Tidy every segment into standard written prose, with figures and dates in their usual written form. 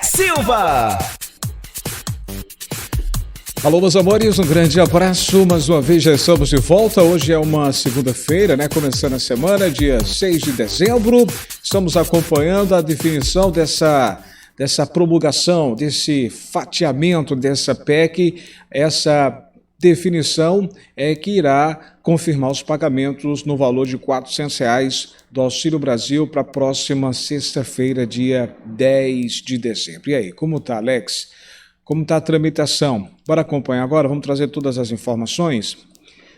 Silva. Alô, meus amores, um grande abraço. Mais uma vez já estamos de volta. Hoje é uma segunda-feira, né? Começando a semana, dia 6 de dezembro. Estamos acompanhando a definição dessa promulgação, desse fatiamento dessa PEC. Essa definição é que irá confirmar os pagamentos no valor de R$ 400 do Auxílio Brasil para a próxima sexta-feira, dia 10 de dezembro. E aí, como tá, Alex? Como está a tramitação? Bora acompanhar agora, vamos trazer todas as informações.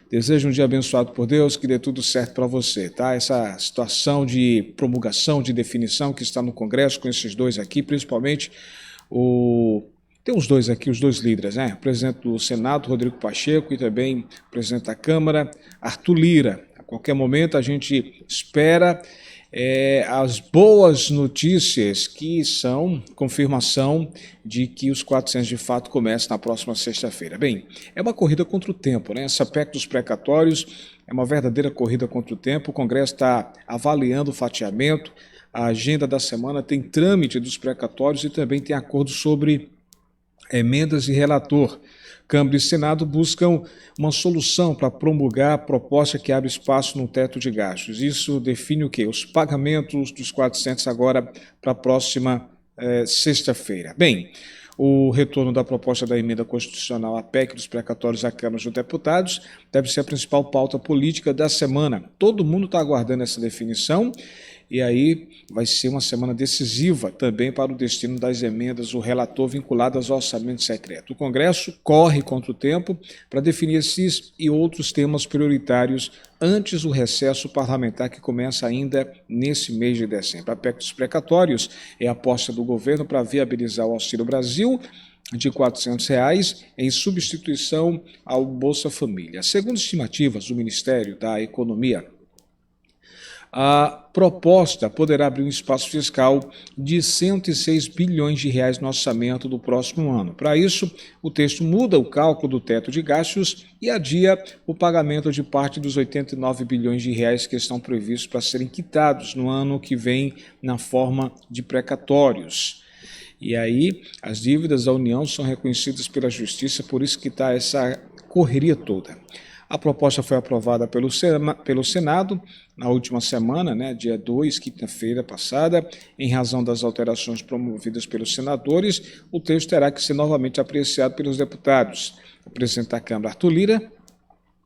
Desejo um dia abençoado por Deus, que dê tudo certo para você, tá? Essa situação de promulgação, de definição que está no Congresso com esses dois aqui, principalmente tem os dois aqui, os dois líderes, né? O presidente do Senado, Rodrigo Pacheco, e também o presidente da Câmara, Arthur Lira. A qualquer momento a gente espera as boas notícias, que são confirmação de que os 400 de fato começam na próxima sexta-feira. Bem, é uma corrida contra o tempo, né? Essa PEC dos precatórios é uma verdadeira corrida contra o tempo. O Congresso está avaliando o fatiamento, a agenda da semana tem trâmite dos precatórios e também tem acordo sobre emendas de relator. Câmara e Senado buscam uma solução para promulgar a proposta que abre espaço no teto de gastos. Isso define o quê? Os pagamentos dos 400 agora para a próxima sexta-feira. Bem, o retorno da proposta da emenda constitucional à PEC dos precatórios à Câmara dos Deputados deve ser a principal pauta política da semana. Todo mundo está aguardando essa definição. E aí vai ser uma semana decisiva também para o destino das emendas, o relator vinculadas ao orçamento secreto. O Congresso corre contra o tempo para definir esses e outros temas prioritários antes do recesso parlamentar que começa ainda nesse mês de dezembro. A PEC dos precatórios é a aposta do governo para viabilizar o Auxílio Brasil de R$ 400 em substituição ao Bolsa Família. Segundo estimativas do Ministério da Economia, a proposta poderá abrir um espaço fiscal de R$ 106 bilhões no orçamento do próximo ano. Para isso, o texto muda o cálculo do teto de gastos e adia o pagamento de parte dos R$ 89 bilhões que estão previstos para serem quitados no ano que vem na forma de precatórios. E aí, as dívidas da União são reconhecidas pela Justiça, por isso que está essa correria toda. A proposta foi aprovada pelo Senado na última semana, né, dia 2, quinta-feira passada. Em razão das alterações promovidas pelos senadores, o texto terá que ser novamente apreciado pelos deputados. O presidente da Câmara, Arthur Lira,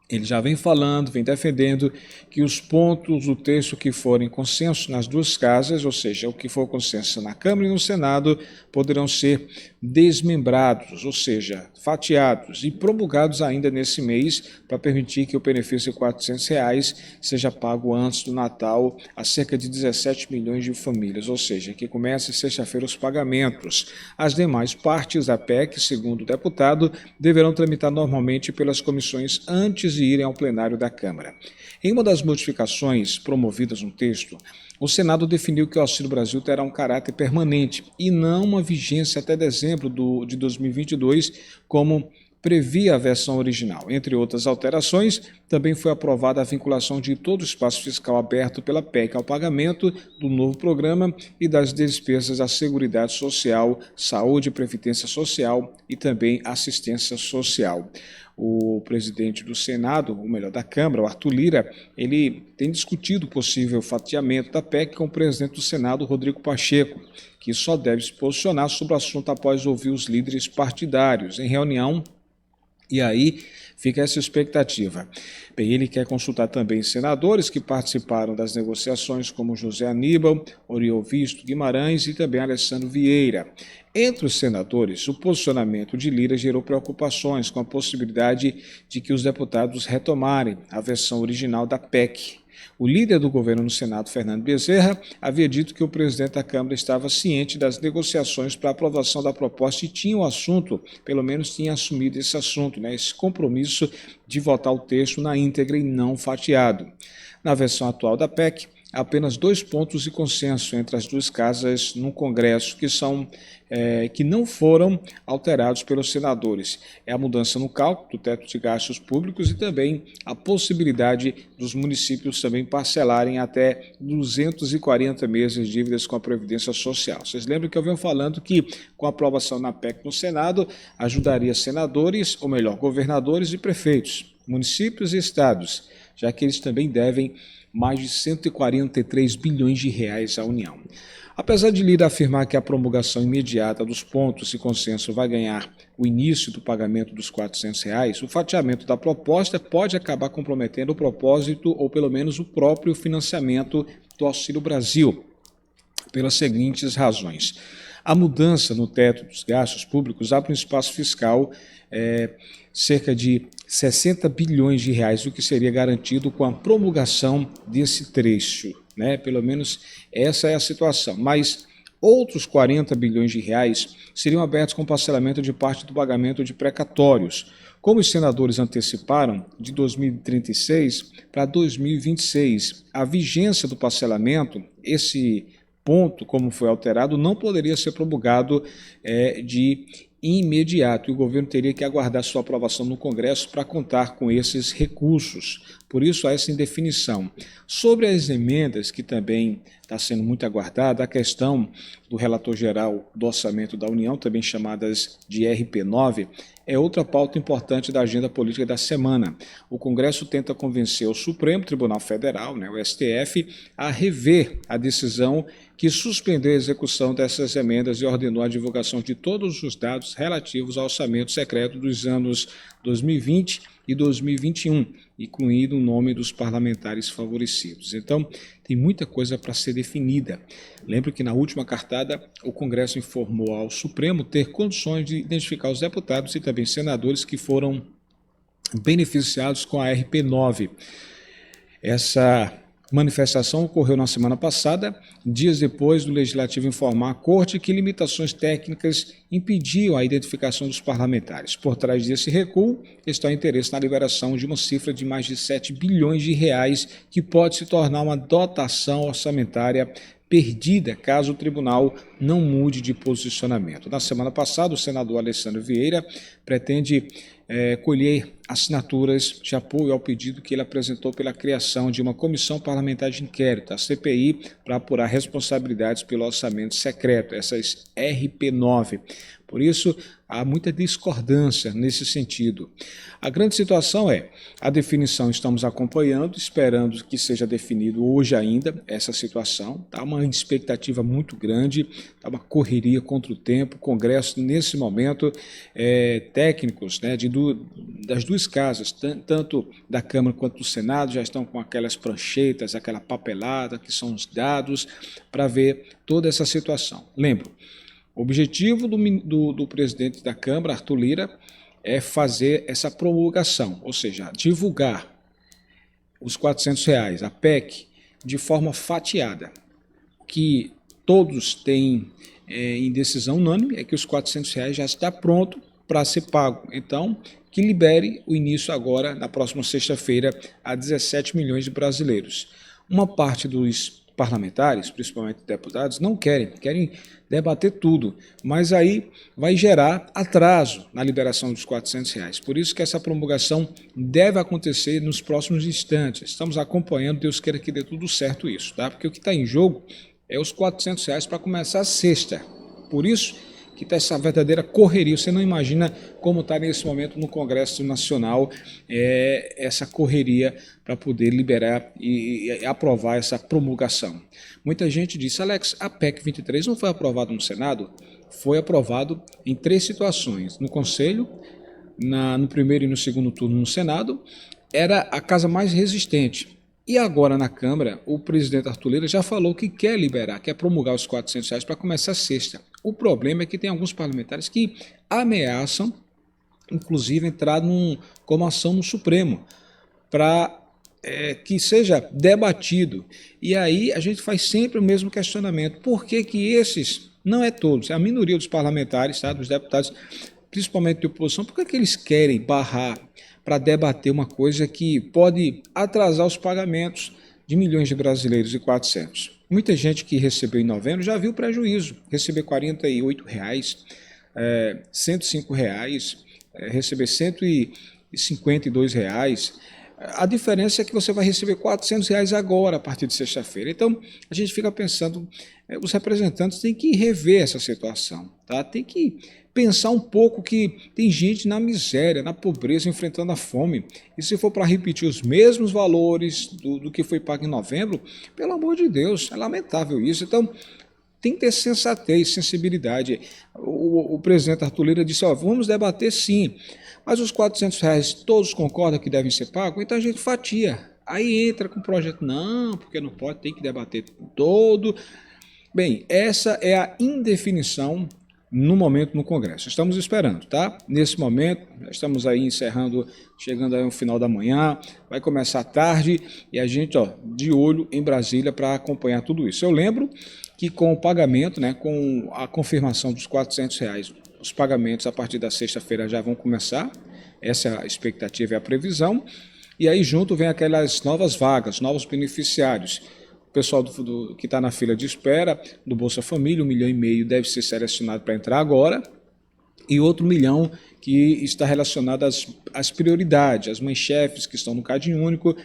ele já vem falando, vem defendendo que os pontos do texto que forem consenso nas duas casas, ou seja, o que for consenso na Câmara e no Senado, poderão ser desmembrados, ou seja, fatiados e promulgados ainda nesse mês para permitir que o benefício de R$ 400 seja pago antes do Natal a cerca de 17 milhões de famílias, ou seja, que comece sexta-feira os pagamentos. As demais partes da PEC, segundo o deputado, deverão tramitar normalmente pelas comissões antes de irem ao plenário da Câmara. Em uma das modificações promovidas no texto, o Senado definiu que o Auxílio Brasil terá um caráter permanente e não uma vigência até dezembro de 2022, como previa a versão original. Entre outras alterações, também foi aprovada a vinculação de todo o espaço fiscal aberto pela PEC ao pagamento do novo programa e das despesas da Seguridade Social, Saúde e Previdência Social e também Assistência Social. O presidente do Senado, ou melhor, da Câmara, o Arthur Lira, ele tem discutido o possível fatiamento da PEC com o presidente do Senado, Rodrigo Pacheco, que só deve se posicionar sobre o assunto após ouvir os líderes partidários em reunião. E aí fica essa expectativa. Bem, ele quer consultar também senadores que participaram das negociações, como José Aníbal, Oriovisto Guimarães e também Alessandro Vieira. Entre os senadores, o posicionamento de Lira gerou preocupações com a possibilidade de que os deputados retomarem a versão original da PEC. O líder do governo no Senado, Fernando Bezerra, havia dito que o presidente da Câmara estava ciente das negociações para a aprovação da proposta e tinha o assunto, pelo menos tinha assumido esse assunto, né, esse compromisso de votar o texto na íntegra e não fatiado. Na versão atual da PEC, apenas 2 pontos de consenso entre as duas casas no Congresso que não foram alterados pelos senadores. É a mudança no cálculo do teto de gastos públicos e também a possibilidade dos municípios também parcelarem até 240 meses de dívidas com a Previdência Social. Vocês lembram que eu venho falando que com a aprovação na PEC no Senado, ajudaria senadores, ou melhor, governadores e prefeitos, municípios e estados, já que eles também devem mais de 143 bilhões de reais à União. Apesar de Lira afirmar que a promulgação imediata dos pontos e consenso vai ganhar o início do pagamento dos R$ 400, o fatiamento da proposta pode acabar comprometendo o propósito ou pelo menos o próprio financiamento do Auxílio Brasil, pelas seguintes razões. A mudança no teto dos gastos públicos abre um espaço fiscal cerca de 60 bilhões de reais, o que seria garantido com a promulgação desse trecho, né? Pelo menos essa é a situação. Mas outros 40 bilhões de reais seriam abertos com parcelamento de parte do pagamento de precatórios. Como os senadores anteciparam de 2036 para 2026, a vigência do parcelamento, esse ponto, como foi alterado, não poderia ser promulgado de imediato e o governo teria que aguardar sua aprovação no Congresso para contar com esses recursos. Por isso, há essa indefinição. Sobre as emendas, que também está sendo muito aguardada, a questão do relator geral do Orçamento da União, também chamadas de RP9, é outra pauta importante da agenda política da semana. O Congresso tenta convencer o Supremo Tribunal Federal, o STF, a rever a decisão que suspendeu a execução dessas emendas e ordenou a divulgação de todos os dados relativos ao orçamento secreto dos anos 2020 e 2021, incluindo o nome dos parlamentares favorecidos. Então, tem muita coisa para ser definida. Lembro que na última cartada, o Congresso informou ao Supremo ter condições de identificar os deputados e também senadores que foram beneficiados com a RP9. Essa manifestação ocorreu na semana passada, dias depois do Legislativo informar à Corte que limitações técnicas impediam a identificação dos parlamentares. Por trás desse recuo está o interesse na liberação de uma cifra de mais de 7 bilhões de reais, que pode se tornar uma dotação orçamentária perdida caso o tribunal não mude de posicionamento. Na semana passada, o senador Alessandro Vieira pretende colher assinaturas de apoio ao pedido que ele apresentou pela criação de uma comissão parlamentar de inquérito, a CPI, para apurar responsabilidades pelo orçamento secreto, essas RP9. Por isso, há muita discordância nesse sentido. A grande situação é, a definição estamos acompanhando, esperando que seja definido hoje ainda essa situação. Está uma expectativa muito grande, está uma correria contra o tempo. O Congresso, nesse momento, técnicos das duas casas, tanto da Câmara quanto do Senado, já estão com aquelas pranchetas, aquela papelada, que são os dados, para ver toda essa situação. Lembro, o objetivo do presidente da Câmara, Arthur Lira, é fazer essa promulgação, ou seja, divulgar os R$ 400, a PEC, de forma fatiada. Que todos têm em decisão unânime é que os R$ 400 já está pronto para ser pago. Então, que libere o início agora, na próxima sexta-feira, a 17 milhões de brasileiros. Uma parte dos parlamentares, principalmente deputados, não querem debater tudo, mas aí vai gerar atraso na liberação dos R$ 400. Por isso que essa promulgação deve acontecer nos próximos instantes. Estamos acompanhando, Deus queira que dê tudo certo isso, tá? Porque o que está em jogo é os R$ 400 para começar a sexta. Por isso que está essa verdadeira correria. Você não imagina como está nesse momento no Congresso Nacional essa correria para poder liberar e aprovar essa promulgação. Muita gente disse, Alex, a PEC 23 não foi aprovada no Senado? Foi aprovado em 3 situações. No Conselho, no primeiro e no segundo turno no Senado, era a casa mais resistente. E agora na Câmara, o presidente Arthur Lira já falou que quer liberar, quer promulgar os R$ 400 para começar a sexta. O problema é que tem alguns parlamentares que ameaçam, inclusive, entrar como ação no Supremo, para que seja debatido. E aí a gente faz sempre o mesmo questionamento. Por que esses, não é todos, é a minoria dos parlamentares, tá, dos deputados, principalmente de oposição, por que eles querem barrar para debater uma coisa que pode atrasar os pagamentos de milhões de brasileiros e 400. Muita gente que recebeu em novembro já viu prejuízo, receber R$ 48, R$ 105, receber R$ 152. A diferença é que você vai receber R$ 400 agora, a partir de sexta-feira. Então, a gente fica pensando, os representantes têm que rever essa situação, tá? Tem que pensar um pouco que tem gente na miséria, na pobreza, enfrentando a fome. E se for para repetir os mesmos valores do que foi pago em novembro, pelo amor de Deus, é lamentável isso. Então, tem que ter sensatez, sensibilidade. O presidente Arthur Lira disse, vamos debater sim, mas os R$ 400 todos concordam que devem ser pagos, então a gente fatia. Aí entra com o projeto, não, porque não pode, tem que debater todo. Bem, essa é a indefinição no momento no Congresso. Estamos esperando, tá? Nesse momento, estamos aí encerrando, chegando aí no final da manhã, vai começar tarde e a gente, de olho em Brasília para acompanhar tudo isso. Eu lembro que com o pagamento, né, com a confirmação dos R$ 400, os pagamentos a partir da sexta-feira já vão começar, essa é a expectativa e a previsão, e aí junto vem aquelas novas vagas, novos beneficiários. O pessoal que está na fila de espera do Bolsa Família, 1,5 milhão deve ser selecionado para entrar agora, e outro 1 milhão que está relacionado às prioridades, as mães-chefes que estão no Cadinho Único,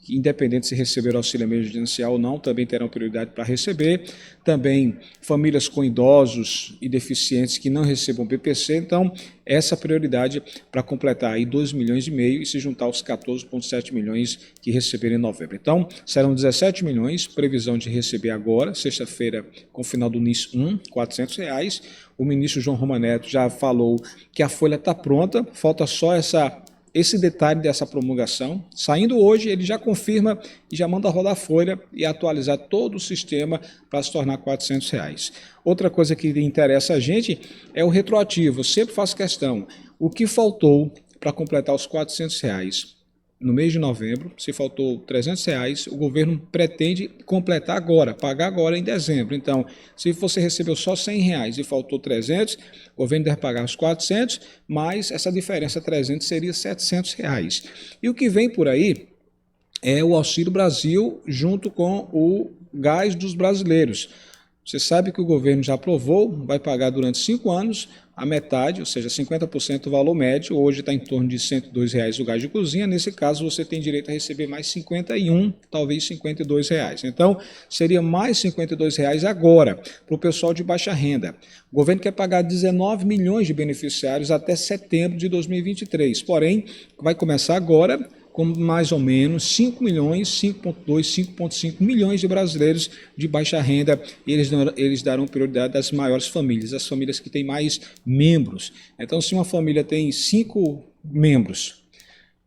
independente se receber auxílio emergencial ou não, também terão prioridade para receber. Também famílias com idosos e deficientes que não recebam BPC, então essa prioridade para completar aí 2,5 milhões e se juntar aos 14,7 milhões que receberam em novembro. Então serão 17 milhões, previsão de receber agora, sexta-feira, com o final do NIS 1, R$ 400. O ministro João Roma Neto já falou que a folha está pronta, falta só esse detalhe dessa promulgação. Saindo hoje, ele já confirma e já manda rodar a folha e atualizar todo o sistema para se tornar R$ 400. Outra coisa que interessa a gente é o retroativo. Eu sempre faço questão. O que faltou para completar os R$ 400 no mês de novembro, se faltou R$ 300, o governo pretende completar agora, pagar agora em dezembro. Então, se você recebeu só R$ 100 e faltou 300, o governo deve pagar os 400, mas essa diferença 300 seria R$ 700. E o que vem por aí é o Auxílio Brasil junto com o gás dos brasileiros. Você sabe que o governo já aprovou, vai pagar durante 5 anos a metade, ou seja, 50% do valor médio. Hoje está em torno de R$ 102 o gás de cozinha. Nesse caso, você tem direito a receber mais 51, talvez R$ 52. Então, seria mais R$ 52 agora para o pessoal de baixa renda. O governo quer pagar 19 milhões de beneficiários até setembro de 2023. Porém, vai começar agora com mais ou menos 5 milhões, 5,2, 5,5 milhões de brasileiros de baixa renda. Eles darão prioridade às maiores famílias, as famílias que têm mais membros. Então, se uma família tem 5 membros,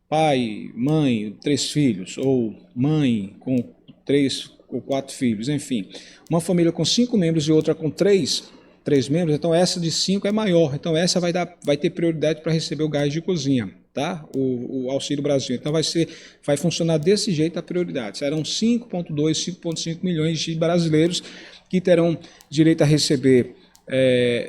pai, mãe, 3 filhos, ou mãe com 3 ou 4 filhos, enfim, uma família com 5 membros e outra com 3 membros, então essa de 5 é maior, então essa vai ter prioridade para receber o gás de cozinha, tá? O Auxílio Brasil. Então vai funcionar desse jeito a prioridade. Serão 5,2, 5,5 milhões de brasileiros que terão direito a receber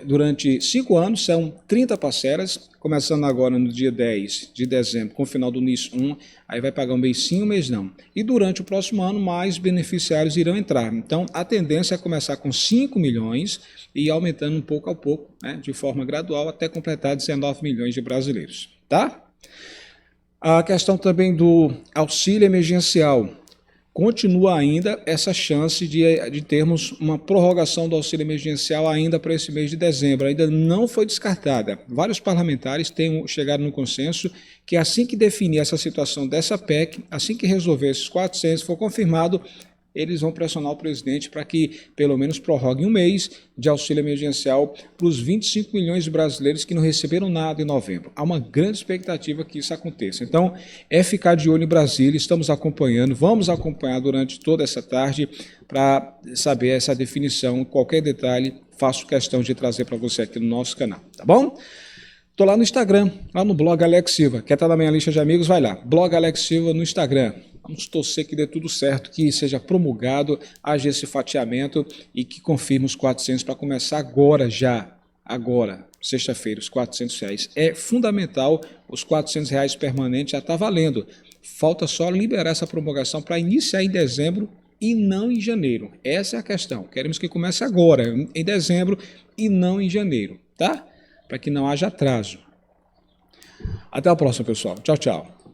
durante 5 anos, são 30 parcelas, começando agora no dia 10 de dezembro, com o final do NIS 1, aí vai pagar um mês sim, um mês não. E durante o próximo ano, mais beneficiários irão entrar. Então, a tendência é começar com 5 milhões e ir aumentando um pouco a pouco, né, de forma gradual, até completar 19 milhões de brasileiros, tá? A questão também do auxílio emergencial. Continua ainda essa chance de termos uma prorrogação do auxílio emergencial ainda para esse mês de dezembro. Ainda não foi descartada. Vários parlamentares chegaram no consenso que assim que definir essa situação dessa PEC, assim que resolver esses 400, for confirmado, eles vão pressionar o presidente para que pelo menos prorrogue um mês de auxílio emergencial para os 25 milhões de brasileiros que não receberam nada em novembro. Há uma grande expectativa que isso aconteça. Então, é ficar de olho em Brasília, estamos acompanhando, vamos acompanhar durante toda essa tarde para saber essa definição. Qualquer detalhe, faço questão de trazer para você aqui no nosso canal, tá bom? Estou lá no Instagram, lá no blog Alex Silva. Quer estar na minha lista de amigos? Vai lá, blog Alex Silva no Instagram. Vamos torcer que dê tudo certo, que seja promulgado, haja esse fatiamento e que confirme os 400 para começar agora, sexta-feira, os R$ 400. É fundamental, os R$ 400 permanentes já está valendo. Falta só liberar essa promulgação para iniciar em dezembro e não em janeiro. Essa é a questão. Queremos que comece agora, em dezembro e não em janeiro, tá? Para que não haja atraso. Até a próxima, pessoal. Tchau, tchau.